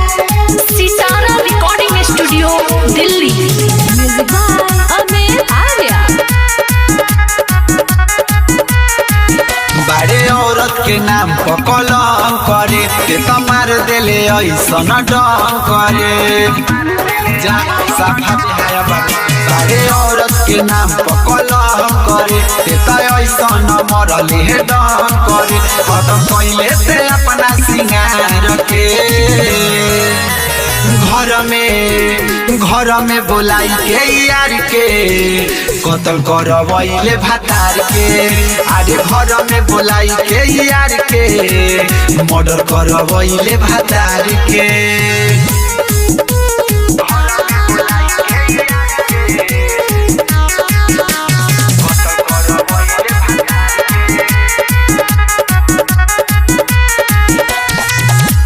सितारा recording studio Delhi. Music by Amit Arya. बारे औरत के नाम पर कलम करे ते तमार देले ऐसन डम करे जा साफा बिहाया बारे औरत के नाम पर कलम करे ते त ऐसन मरले डम करे खत्म कइले ते अपना सिंगार के घर में बोलाई के यार के कतल करवैले भातार के। अरे घर में बोलाई के यार के मर्डर करवैले भातार के।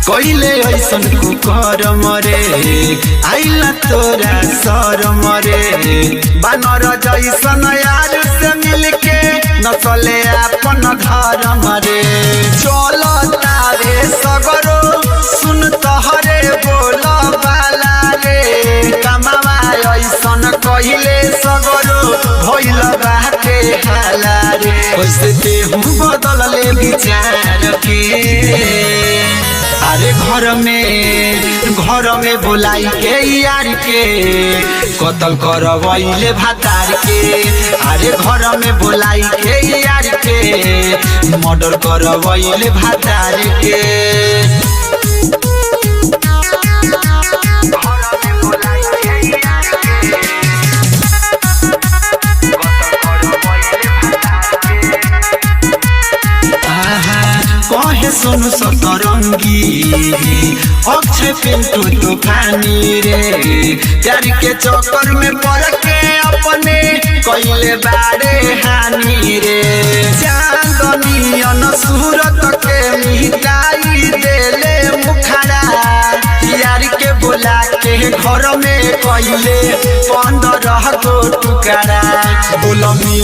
कइले ऐसन कुकर मरे आइला तोरा सर मरे बानर जैसन यार से मिलके नचले अपन घर मरे। चल तारे सगरो सुन तहरे बोल बाला रे कमावा ऐसन कहिले सगरो भइल बाटे हाला रे। कैसे देहु बदलले विचार के। अरे घर में बोलाई के यार के कतल करवैले भातार के। अरे घर में बोलाई के यार के मर्डर करवैले भातार के। कहे सुनु सतरंगी अक्षय पिंटू तूफानी रे प्यार के चक्कर में पड़ के अपने कइले बारे हानि रे। चांदनियन सूरत के मिटाई देले मुखड़ा यार के बोला के घर में कइले 15 गो टुकड़ा बोल मिल